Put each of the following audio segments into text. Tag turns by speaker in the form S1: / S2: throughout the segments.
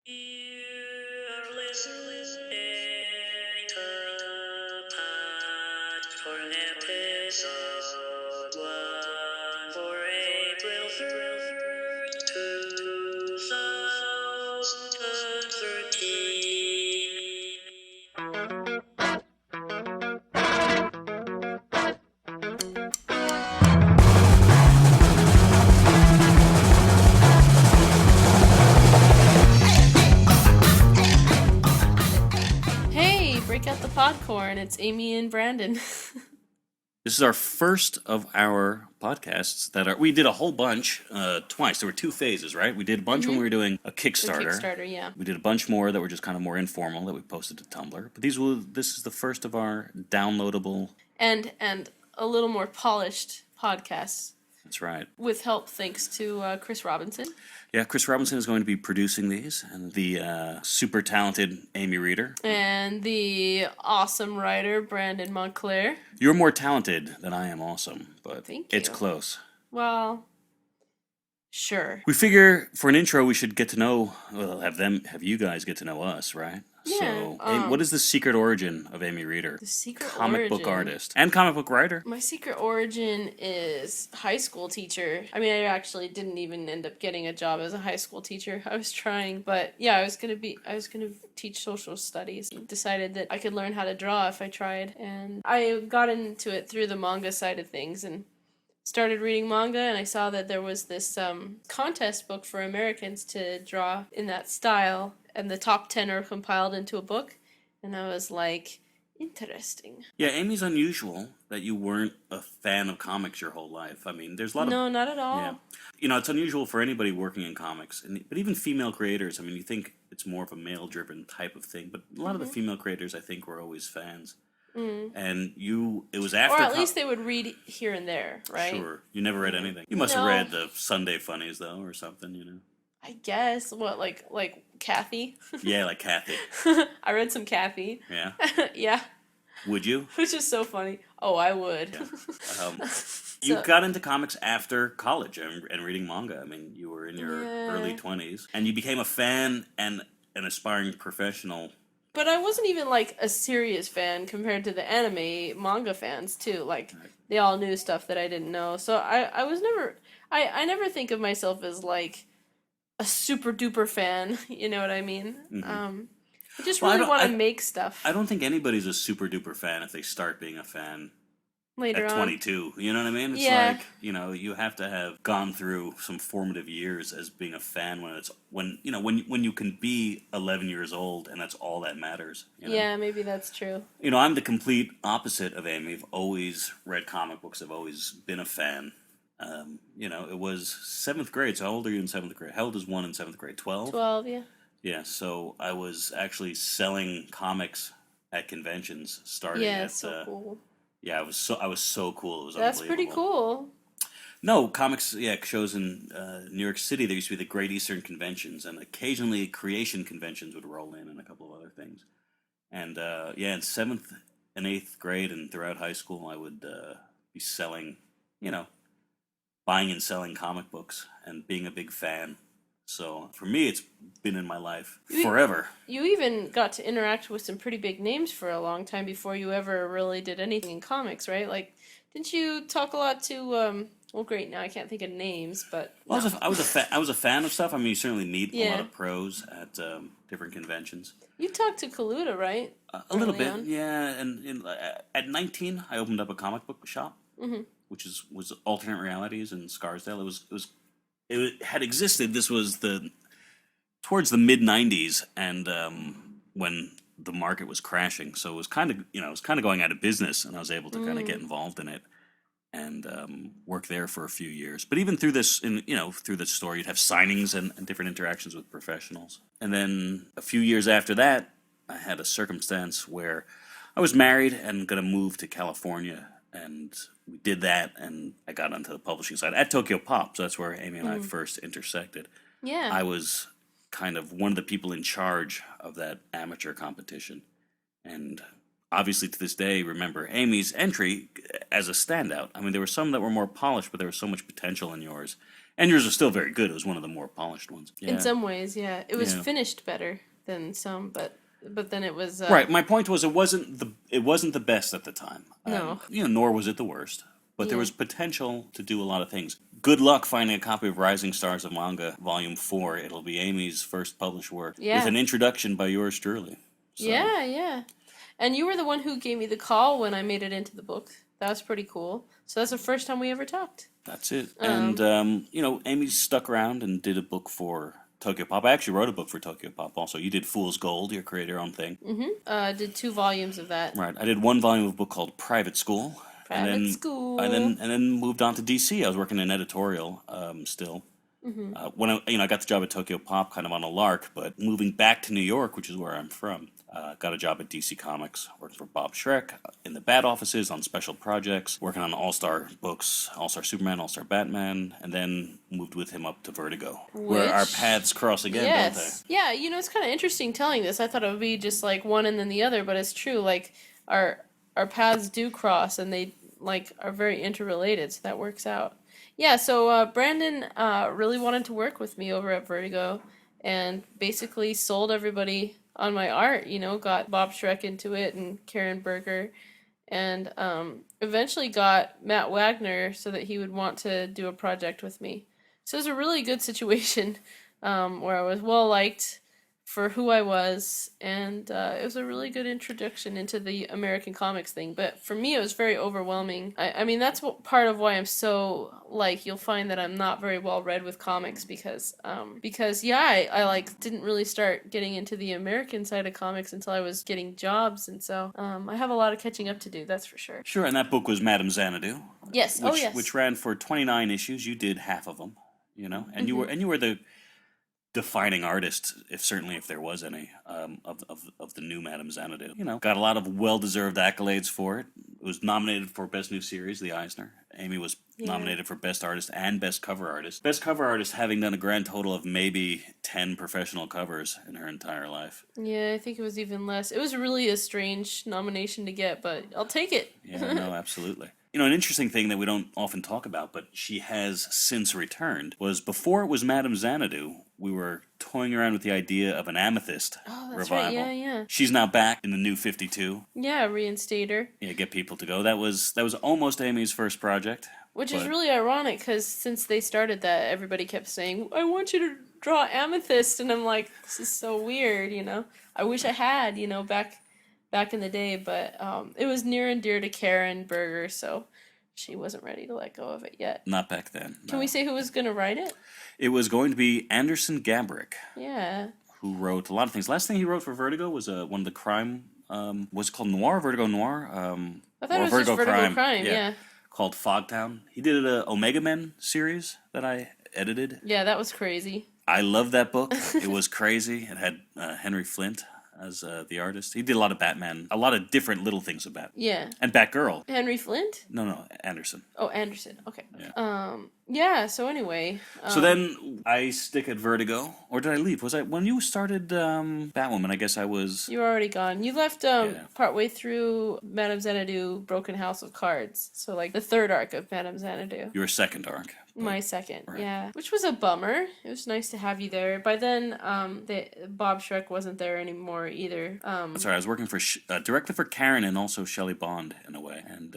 S1: You're listening to Podcorn episode 1 for April 3rd, 2013.
S2: Hey, break out the popcorn. It's Amy and Brandon.
S3: This is our first of our podcasts we did a whole bunch twice. There were two phases, right? We did a bunch when we were doing a Kickstarter.
S2: Kickstarter, yeah.
S3: We did a bunch more that were just kind of more informal that we posted to Tumblr. But this is the first of our downloadable.
S2: And a little more polished podcasts
S3: That's right.
S2: with help thanks to Chris Robinson.
S3: Yeah, Chris Robinson is going to be producing these, and the super talented Amy Reeder.
S2: And the awesome writer, Brandon Montclair.
S3: You're more talented than I am awesome, but
S2: Thank
S3: it's
S2: you.
S3: close.
S2: Well, sure.
S3: We figure for an intro we should get to know, have you guys get to know us, right?
S2: Yeah,
S3: So, what is the secret origin of Amy Reeder?
S2: The secret
S3: Comic book
S2: origin.
S3: artist and comic book writer.
S2: My secret origin is high school teacher. I mean, I actually didn't even end up getting a job as a high school teacher. I was trying, but yeah, I was gonna teach social studies. Decided that I could learn how to draw if I tried, and I got into it through the manga side of things and started reading manga, and I saw that there was this contest book for Americans to draw in that style, and the top 10 are compiled into a book, and I was like, interesting.
S3: Yeah, Amy's unusual that you weren't a fan of comics your whole life. I mean, there's a lot of...
S2: No, not at all.
S3: Yeah. You know, it's unusual for anybody working in comics, but even female creators. I mean, you think it's more of a male-driven type of thing, but a lot of the female creators, I think, were always fans. And it was after...
S2: Or at least they would read here and there, right?
S3: Sure. You never read anything. You must have read the Sunday Funnies, though, or something, you know?
S2: I guess. What, like Kathy?
S3: Yeah, like Kathy.
S2: I read some Kathy.
S3: Yeah?
S2: Yeah.
S3: Would you?
S2: Which is so funny. Oh, I would.
S3: Yeah. You got into comics after college and reading manga. I mean, you were in your early 20s. And you became a fan and an aspiring professional.
S2: But I wasn't even, like, a serious fan compared to the anime manga fans, too. Like, they all knew stuff that I didn't know. So I was never... I never think of myself as, like, a super-duper fan. You know what I mean?
S3: Mm-hmm.
S2: I just really want to make stuff.
S3: I don't think anybody's a super-duper fan if they start being a fan
S2: later
S3: at
S2: on.
S3: 22. You know what I mean? It's like, you know, you have to have gone through some formative years as being a fan when you can be 11 years old and that's all that matters. You know?
S2: Yeah, maybe that's true.
S3: You know, I'm the complete opposite of Amy. I've always read comic books. I've always been a fan. You know, it was 7th grade. So how old are you in 7th grade? How old is one in 7th grade? 12?
S2: 12, yeah.
S3: Yeah, so I was actually selling comics at conventions starting at...
S2: Yeah, so cool.
S3: Yeah, I was so cool. It was
S2: That's
S3: unbelievable.
S2: pretty cool.
S3: No, comics, shows in New York City. There used to be the Great Eastern Conventions, and occasionally creation conventions would roll in and a couple of other things. And, in 7th and 8th grade and throughout high school, I would be selling, buying and selling comic books and being a big fan. So, for me, it's been in my life forever. You
S2: even got to interact with some pretty big names for a long time before you ever really did anything in comics, right? Like, didn't you talk a lot to, well, great, now I can't think of names, but...
S3: Well, no. I was a fan of stuff. I mean, you certainly meet a lot of pros at different conventions.
S2: You talked to Kaluta, right?
S3: A little bit, yeah. And at 19, I opened up a comic book shop, which was Alternate Realities in Scarsdale. It had existed. This was towards the mid '90s, and when the market was crashing, so it was kind of going out of business, and I was able to kind of get involved in it and work there for a few years. But even through this, through this store, you'd have signings and different interactions with professionals. And then a few years after that, I had a circumstance where I was married and going to move to California. And we did that, and I got onto the publishing side at Tokyo Pop. So that's where Amy and I first intersected.
S2: Yeah.
S3: I was kind of one of the people in charge of that amateur competition. And obviously to this day, remember Amy's entry as a standout. I mean, there were some that were more polished, but there was so much potential in yours. And yours was still very good. It was one of the more polished ones. Yeah.
S2: In some ways, yeah. It was
S3: Yeah.
S2: finished better than some, but then it was...
S3: Right. My point was it wasn't the best at the time.
S2: No.
S3: Nor was it the worst. But there
S2: Yeah.
S3: was potential to do a lot of things. Good luck finding a copy of Rising Stars of Manga, Volume 4. It'll be Amy's first published work.
S2: Yeah.
S3: With an introduction by yours truly. So,
S2: Yeah, yeah. And you were the one who gave me the call when I made it into the book. That was pretty cool. So that's the first time we ever talked.
S3: That's it. And, Amy stuck around and did a book for Tokyo Pop. I actually wrote a book for Tokyo Pop also. You did Fool's Gold, you created your own thing.
S2: Mm-hmm. Did 2 volumes of that.
S3: Right. I did 1 volume of a book called Private School.
S2: Private School.
S3: And then moved on to DC. I was working in editorial still. When I got the job at Tokyo Pop kind of on a lark, but moving back to New York, which is where I'm from, got a job at DC Comics, working for Bob Schreck in the Bat offices on special projects, working on All-Star books, All-Star Superman, All-Star Batman, and then moved with him up to Vertigo, where our paths cross again, don't they?
S2: Yeah, it's kind of interesting telling this. I thought it would be just like one and then the other, but it's true. Like our paths do cross, and they are very interrelated, so that works out. Yeah, so Brandon really wanted to work with me over at Vertigo, and basically sold everybody on my art. Got Bob Schreck into it and Karen Berger, and eventually got Matt Wagner so that he would want to do a project with me. So it was a really good situation where I was well liked for who I was, and it was a really good introduction into the American comics thing. But for me, it was very overwhelming. I mean, that's part of why I'm so, you'll find that I'm not very well read with comics, because I didn't really start getting into the American side of comics until I was getting jobs, and so I have a lot of catching up to do, that's for sure.
S3: Sure, and that book was Madame Xanadu.
S2: Yes, yes.
S3: Which ran for 29 issues. You did half of them, and you were the defining artist, if there was any, of the new Madame Xanadu. Got a lot of well-deserved accolades for it. It was nominated for Best New Series, the Eisner. Amy was nominated for Best Artist and Best Cover Artist. Best Cover Artist having done a grand total of maybe 10 professional covers in her entire life.
S2: Yeah, I think it was even less. It was really a strange nomination to get, but I'll take it.
S3: Yeah, no, absolutely. An interesting thing that we don't often talk about, but she has since returned, was before it was Madame Xanadu, we were toying around with the idea of an Amethyst revival.
S2: Right, yeah.
S3: She's now back in the new 52.
S2: Yeah, reinstate her.
S3: Yeah, get people to go. That was almost Amy's first project.
S2: Which is really ironic, because since they started that, everybody kept saying, I want you to draw Amethyst, and I'm like, this is so weird, I wish I had, back in the day, but it was near and dear to Karen Berger, so she wasn't ready to let go of it yet.
S3: Not back then. No.
S2: Can we say who was going to write it?
S3: It was going to be Anderson Gabrick.
S2: Yeah.
S3: Who wrote a lot of things. Last thing he wrote for Vertigo was one of the crime, what's it called, Noir? Vertigo Noir?
S2: I thought it was Vertigo just Vertigo Crime, yeah.
S3: Called Fogtown. He did an Omega Men series that I edited.
S2: Yeah, that was crazy.
S3: I loved that book. It was crazy. It had Henry Flint as the artist. He did a lot of Batman, a lot of different little things of Batman.
S2: Yeah.
S3: And Batgirl.
S2: Henry Flint?
S3: No, Anderson.
S2: Oh, Anderson. Okay.
S3: Yeah.
S2: So anyway.
S3: So then I stick at Vertigo, or did I leave? Was I when you started Batwoman? I guess I was.
S2: You were already gone. You left partway through Madame Xanadu, Broken House of Cards. So the third arc of Madame Xanadu.
S3: Your second arc.
S2: My second,
S3: right.
S2: Yeah. Which was a bummer. It was nice to have you there. By then, Bob Schreck wasn't there anymore either.
S3: That's right. I was working for directly for Karen and also Shelley Bond in a way, and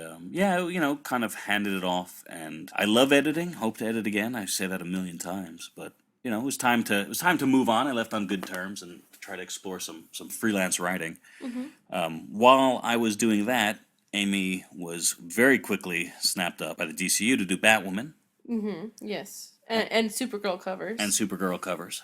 S3: kind of handed it off. And I love editing. Hope to edit again. I say that a million times, but it was time to move on. I left on good terms and try to explore some freelance writing. Mm-hmm. While I was doing that, Amy was very quickly snapped up by the DCU to do Batwoman.
S2: Mm-hmm. Yes. And Supergirl covers.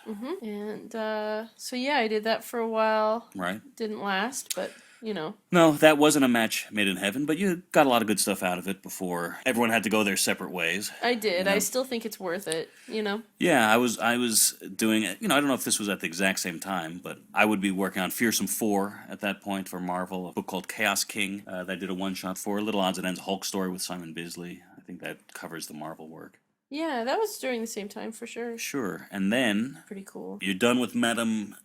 S3: Mm-hmm.
S2: And I did that for a while.
S3: Right.
S2: Didn't last, but
S3: No, that wasn't a match made in heaven, but you got a lot of good stuff out of it before everyone had to go their separate ways.
S2: I did. I still think it's worth it,
S3: Yeah, I was doing it. I don't know if this was at the exact same time, but I would be working on Fearsome 4 at that point for Marvel, a book called Chaos King that I did a one-shot for, Little Odds and Ends Hulk story with Simon Bisley. I think that covers the Marvel work.
S2: Yeah, that was during the same time for sure.
S3: Sure, and then...
S2: Pretty cool.
S3: You're done with not Madame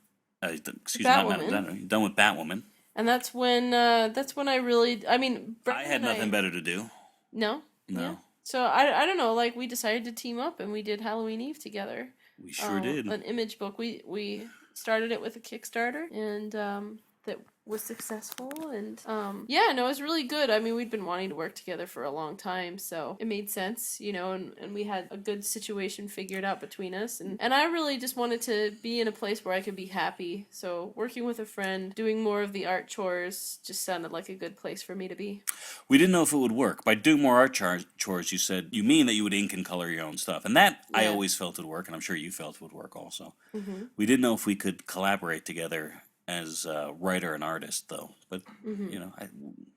S3: Xanadu. You're done with Batwoman.
S2: And that's when I really... I mean...
S3: I had nothing better to do.
S2: No?
S3: No.
S2: So I don't know, like we decided to team up and we did Halloween Eve together.
S3: We sure did.
S2: An image book. We started it with a Kickstarter, and that was successful, and yeah, no, it was really good. I mean, we'd been wanting to work together for a long time, so it made sense, you know, and we had a good situation figured out between us, and I really just wanted to be in a place where I could be happy. So working with a friend, doing more of the art chores just sounded like a good place for me to be.
S3: We didn't know if it would work. By doing more art chores, you said you mean that you would ink and color your own stuff, and that I always felt would work, and I'm sure you felt would work also. We didn't know if we could collaborate together as a writer and artist, though. But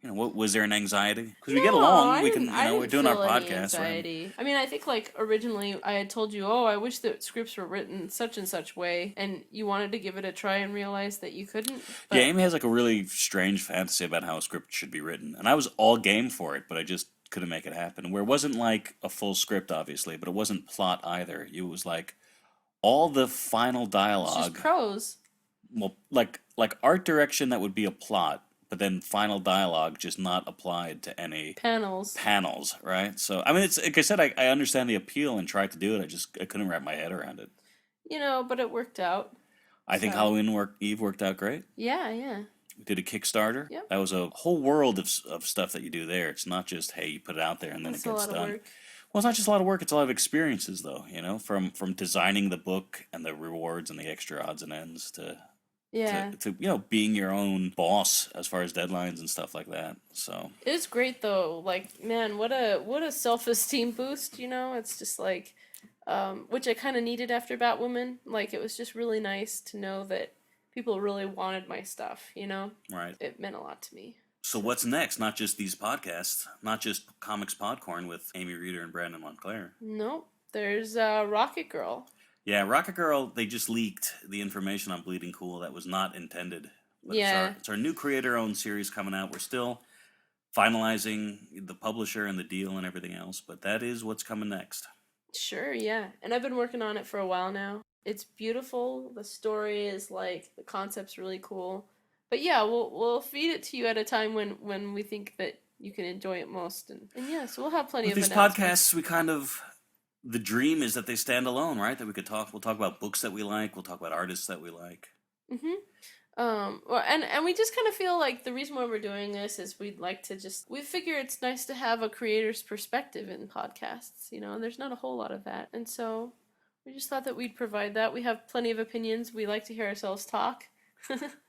S3: what was there an anxiety? Because we get along. We can, we're doing our podcast.
S2: Anxiety. Right? I mean, I think like originally I had told you, I wish that scripts were written such and such way, and you wanted to give it a try and realized that you couldn't. But...
S3: Yeah, Amy has like a really strange fantasy about how a script should be written, and I was all game for it, but I just couldn't make it happen. Where it wasn't like a full script, obviously, but it wasn't plot either. It was like all the final dialogue.
S2: It's just prose.
S3: Well, like art direction that would be a plot, but then final dialogue just not applied to any
S2: panels,
S3: right? So I mean, it's like I said, I understand the appeal and tried to do it. I couldn't wrap my head around it.
S2: You know, but it worked out.
S3: I think Halloween Eve worked out great.
S2: Yeah.
S3: We did a Kickstarter.
S2: Yep.
S3: That was a whole world of stuff that you do there. It's not just, hey, you put it out there and then it gets done. Work. Well, it's not just a lot of work. It's a lot of experiences, though. You know, from designing the book and the rewards and the extra odds and ends to being your own boss as far as deadlines and stuff like that. So
S2: it was great though. Like, man, what a self-esteem boost. You know, it's just like, which I kind of needed after Batwoman. Like, it was just really nice to know that people really wanted my stuff. You know,
S3: right?
S2: It meant a lot to me.
S3: So what's next? Not just these podcasts, not just Comics Podcorn with Amy Reeder and Brandon Montclair.
S2: Nope. There's Rocket Girl.
S3: Yeah, Rocket Girl, they just leaked the information on Bleeding Cool that was not intended. But it's our new creator-owned series coming out. We're still finalizing the publisher and the deal and everything else, but that is what's coming next.
S2: Sure, yeah. And I've been working on it for a while now. It's beautiful. The story is like, the concept's really cool. But yeah, we'll feed it to you at a time when we think that you can enjoy it most. And yeah, so we'll have plenty of
S3: announcements. These podcasts, the dream is that they stand alone, right? That we'll talk about books that we like, we'll talk about artists that we like.
S2: Well, and we just kind of feel like the reason why we're doing this is we figure it's nice to have a creator's perspective in podcasts, you know, and there's not a whole lot of that. And so we just thought that we'd provide that. We have plenty of opinions. We like to hear ourselves talk.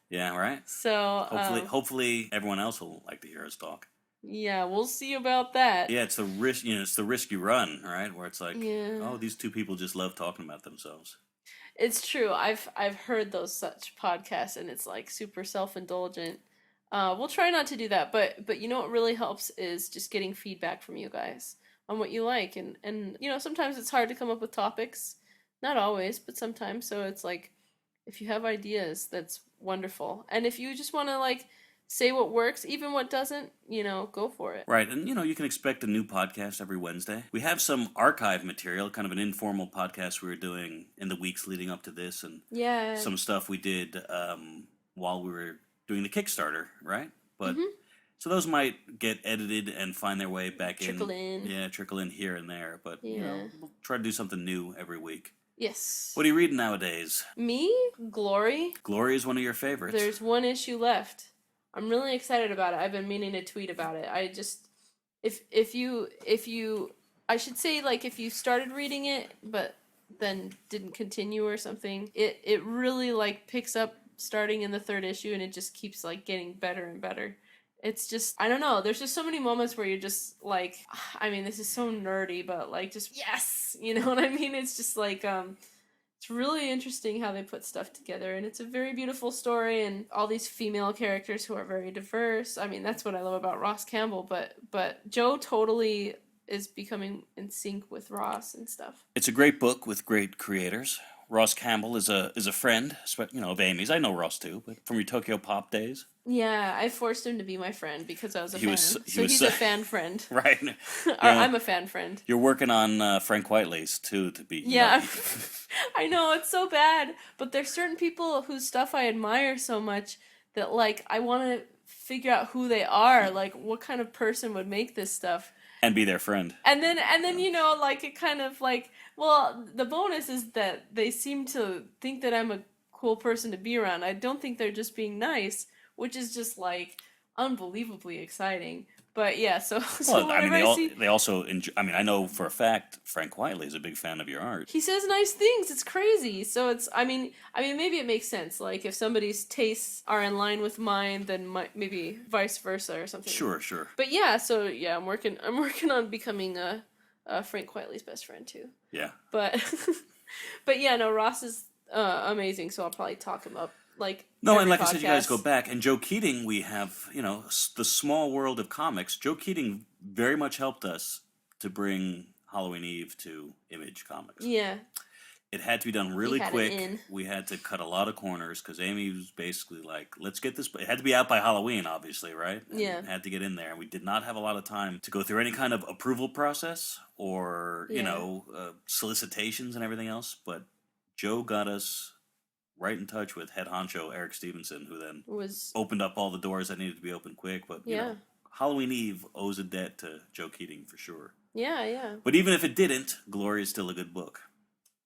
S3: Yeah, right?
S2: So
S3: hopefully everyone else will like to hear us talk.
S2: Yeah, we'll see about that.
S3: Yeah, it's the risk. It's the risk you run, right? Where it's like, these two people just love talking about themselves.
S2: It's true. I've heard those such podcasts, and it's like super self-indulgent. We'll try not to do that, but you know what really helps is just getting feedback from you guys on what you like, and you know, sometimes it's hard to come up with topics. Not always, but sometimes. So it's like, if you have ideas, that's wonderful. And if you just want to like say what works, even what doesn't, you know, go for it.
S3: Right, and you know, you can expect a new podcast every Wednesday. We have some archive material, kind of an informal podcast we were doing in the weeks leading up to this, and some stuff we did while we were doing the Kickstarter, right? But so those might get edited and find their way back
S2: trickle in.
S3: Yeah, trickle in here and there. But you know, we'll try to do something new every week.
S2: Yes.
S3: What are you reading nowadays?
S2: Me? Glory.
S3: Glory is one of your favorites.
S2: There's one issue left. I'm really excited about it. I've been meaning to tweet about it. I just, if you, I should say, like, if you started reading it, but then didn't continue or something, it really, like, picks up starting in the third issue, and it just keeps, like, getting better and better. It's just, I don't know, there's just so many moments where you're just, like, I mean, this is so nerdy, but, like, just, yes! You know what I mean? It's just, like, it's really interesting how they put stuff together, and it's a very beautiful story, and all these female characters who are very diverse. I mean, that's what I love about Ross Campbell, but Joe totally is becoming in sync with Ross and stuff.
S3: It's a great book with great creators. Ross Campbell is a friend, you know, of Amy's. I know Ross too, but from your Tokyo Pop days.
S2: Yeah, I forced him to be my friend because I was a fan. So he's a fan friend.
S3: Right.
S2: I'm a fan friend.
S3: You're working on Frank Whiteley's too to be.
S2: Yeah, I know, it's so bad. But there's certain people whose stuff I admire so much that, like, I want to figure out who they are. Like, what kind of person would make this stuff?
S3: And be their friend.
S2: And then you know, like, it kind of like, well, the bonus is that they seem to think that I'm a cool person to be around. I don't think they're just being nice, which is just like unbelievably exciting. But yeah, so
S3: Well, I mean,
S2: whenever I see,
S3: they also enjoy. I mean, I know for a fact Frank Whiteley is a big fan of your art.
S2: he says nice things. It's crazy. So it's, I mean, maybe it makes sense. Like, if somebody's tastes are in line with mine, then maybe vice versa or something.
S3: Sure, sure.
S2: But yeah, so yeah, I'm working on becoming Frank Whiteley's best friend too.
S3: Yeah.
S2: But but yeah, no, Ross is amazing. So I'll probably talk him up. Like,
S3: No, and
S2: every
S3: like I said, you guys
S2: podcast.
S3: go back. And Joe Keating, we have, the small world of comics. Joe Keating very much helped us to bring Halloween Eve to Image Comics.
S2: Yeah,
S3: It had to be done really
S2: had it
S3: quick.
S2: in.
S3: We had to cut a lot of corners because Amy was basically like, let's get this. It had to be out by Halloween, obviously, right? And
S2: Yeah.
S3: it had to get in there. We did not have a lot of time to go through any kind of approval process or,
S2: Yeah.
S3: solicitations and everything else. But Joe got us right in touch with head honcho Eric Stevenson, who then
S2: was
S3: opened up all the doors that needed to be opened quick. But,
S2: Yeah.
S3: Halloween Eve owes a debt to Joe Keating for sure.
S2: yeah.
S3: But even if it didn't, Glory is still a good book.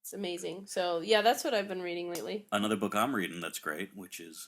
S2: It's amazing. So yeah, that's what I've been reading lately.
S3: Another book I'm reading that's great, which is,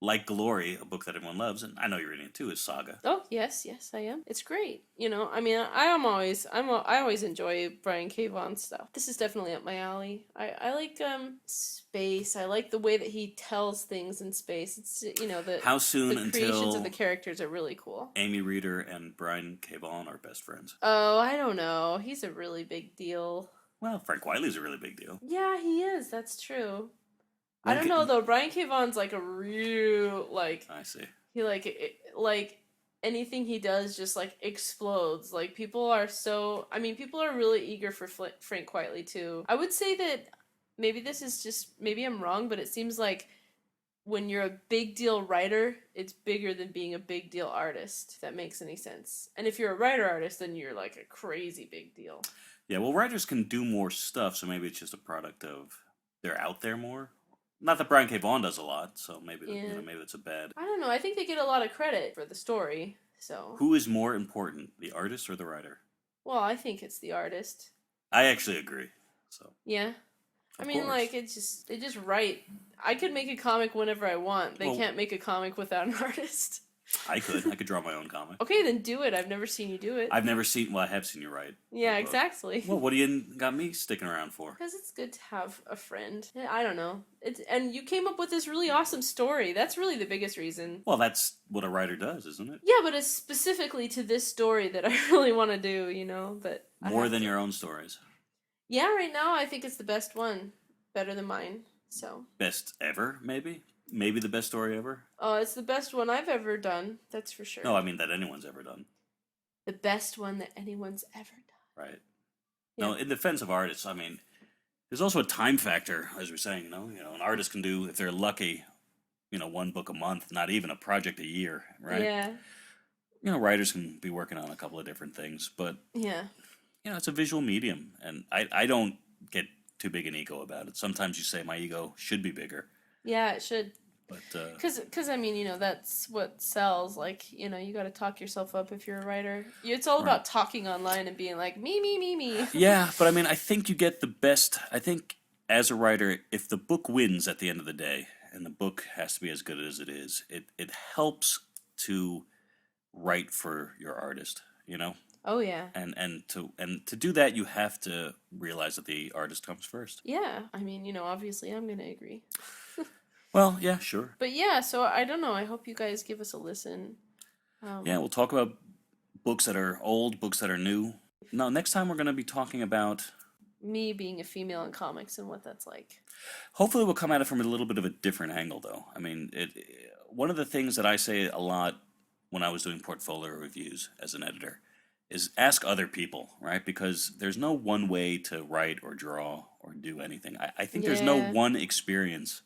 S3: like Glory, a book that everyone loves, and I know you're reading it too, is Saga.
S2: Oh yes, I am. It's great. I mean, I always enjoy Brian K. Vaughan stuff. This is definitely up my alley. I like space. I like the way that he tells things in space. It's the
S3: How soon
S2: the creations
S3: until
S2: of the characters are really cool.
S3: Amy Reeder and Brian K. Vaughan are best friends?
S2: Oh, I don't know. He's a really big deal.
S3: Well, Frank Wiley's a really big deal.
S2: Yeah, he is. That's true. I
S3: One
S2: don't
S3: ca-
S2: know though. Brian K. Vaughan's like a real
S3: I see.
S2: he like anything he does just like explodes. Like people are really eager for Frank Whiteley too. I would say that maybe I'm wrong, but it seems like when you're a big deal writer, it's bigger than being a big deal artist. If that makes any sense. And if you're a writer artist, then you're like a crazy big deal.
S3: Yeah, well, writers can do more stuff, so maybe it's just a product of they're out there more. Not that Brian K. Vaughan does a lot, so maybe maybe that's a bad.
S2: I don't know. I think they get a lot of credit for the story. So
S3: Who is more important, the artist or the writer?
S2: well, I think it's the artist.
S3: I actually agree. So
S2: Yeah. I
S3: Of
S2: mean,
S3: course.
S2: like, they just write. I could make a comic whenever I want. They
S3: Well-
S2: can't make a comic without an artist.
S3: I could draw my own comic.
S2: Okay, then do it. I've never seen you do it.
S3: I've never seen. Well, I have seen you write.
S2: Yeah,
S3: a book.
S2: exactly.
S3: Well, what do you got me sticking around for?
S2: Because it's good to have a friend. Yeah, I don't know. And you came up with this really awesome story. That's really the biggest reason.
S3: Well, that's what a writer does, isn't it?
S2: Yeah, but it's specifically to this story that I really want to do. But I
S3: More
S2: have
S3: than
S2: to.
S3: your own stories.
S2: Yeah, right now I think it's the best one, better than mine. So.
S3: Best ever, maybe? Maybe the best story ever?
S2: Oh, it's the best one I've ever done. That's for sure.
S3: No, I mean that anyone's ever done.
S2: The best one that anyone's ever done.
S3: Right.
S2: Yeah.
S3: No, in defense of artists, I mean, there's also a time factor, as we're saying, an artist can do, if they're lucky, one book a month, not even a project a year, right?
S2: Yeah.
S3: Writers can be working on a couple of different things, but,
S2: Yeah.
S3: it's a visual medium, and I don't get too big an ego about it. Sometimes you say my ego should be bigger,
S2: Yeah, it should.
S3: but,
S2: Cause I mean, that's what sells. Like, you got to talk yourself up if you're a writer. It's all about talking online and being like, me.
S3: yeah, but I mean, I think you get the best. I think as a writer, if the book wins at the end of the day, and the book has to be as good as it is, it helps to write for your artist,
S2: Oh, yeah.
S3: and to do that, you have to realize that the artist comes first.
S2: Yeah. I mean, obviously I'm going to agree.
S3: Well, yeah, sure.
S2: But yeah, so I don't know. I hope you guys give us a listen.
S3: Yeah, we'll talk about books that are old, books that are new. No, next time we're going to be talking about.
S2: Me being a female in comics and what that's like.
S3: Hopefully, we'll come at it from a little bit of a different angle, though. I mean, one of the things that I say a lot when I was doing portfolio reviews as an editor is ask other people, right? Because there's no one way to write or draw or do anything. I think there's no
S2: Yeah.
S3: one experience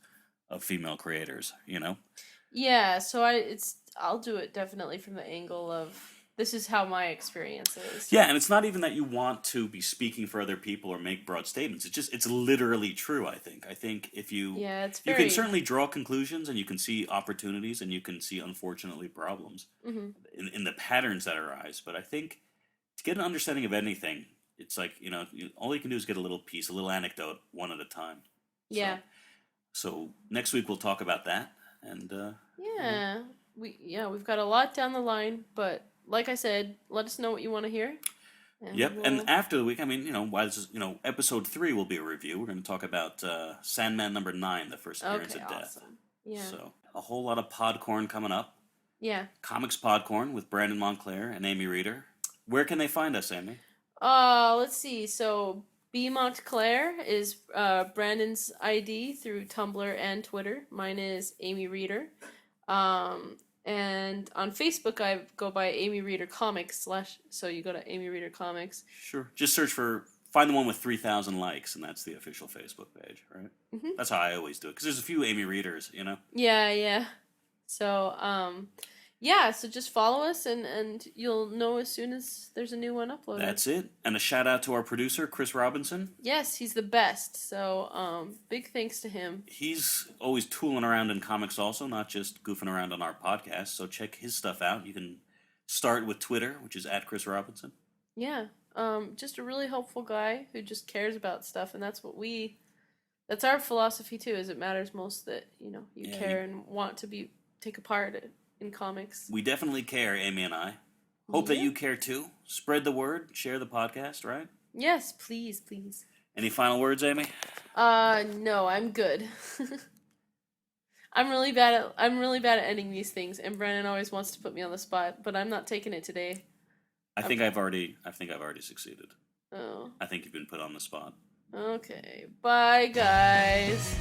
S3: of female creators,
S2: Yeah, so I'll do it definitely from the angle of this is how my experience is.
S3: Yeah, and it's not even that you want to be speaking for other people or make broad statements. It's literally true, I think. I think if you
S2: It's
S3: you
S2: very
S3: can certainly draw conclusions and you can see opportunities and you can see, unfortunately, problems
S2: Mhm.
S3: in the patterns that arise. But I think to get an understanding of anything, it's like, all you can do is get a little piece, a little anecdote, one at a time.
S2: Yeah.
S3: So next week we'll talk about that, and
S2: we've got a lot down the line, but like I said, let us know what you want to hear.
S3: And after the week, while this is, episode 3 will be a review. We're going to talk about Sandman number 9, the first appearance of Death.
S2: Awesome. Yeah.
S3: So a whole lot of Podcorn coming up.
S2: Yeah.
S3: Comics Podcorn with Brandon Montclair and Amy Reeder. Where can they find us, Amy?
S2: Let's see. So B Montclair is Brandon's ID through Tumblr and Twitter. Mine is Amy Reeder. And on Facebook, I go by Amy Reeder Comics / so you go to Amy Reeder Comics.
S3: Sure. Just find the one with 3,000 likes, and that's the official Facebook page, right? Mm-hmm. That's how I always do it, because there's a few Amy Reeders,
S2: Yeah. So, so just follow us, and you'll know as soon as there's a new one uploaded.
S3: That's it. And a shout out to our producer, Chris Robinson.
S2: Yes, he's the best. So, big thanks to him.
S3: He's always tooling around in comics also, not just goofing around on our podcast. So check his stuff out. You can start with Twitter, which is @Chris Robinson.
S2: Yeah. Just a really helpful guy who just cares about stuff, and that's that's our philosophy too, is it matters most that, you care and want to take a part in comics.
S3: We definitely care, Amy and I. Hope that you care too. Spread the word, share the podcast, right?
S2: Yes, please.
S3: Any final words, Amy?
S2: No, I'm good. I'm really bad at ending these things, and Brandon always wants to put me on the spot, but I'm not taking it today.
S3: I think I've already succeeded.
S2: Oh.
S3: I think you've been put on the spot.
S2: Okay. Bye, guys.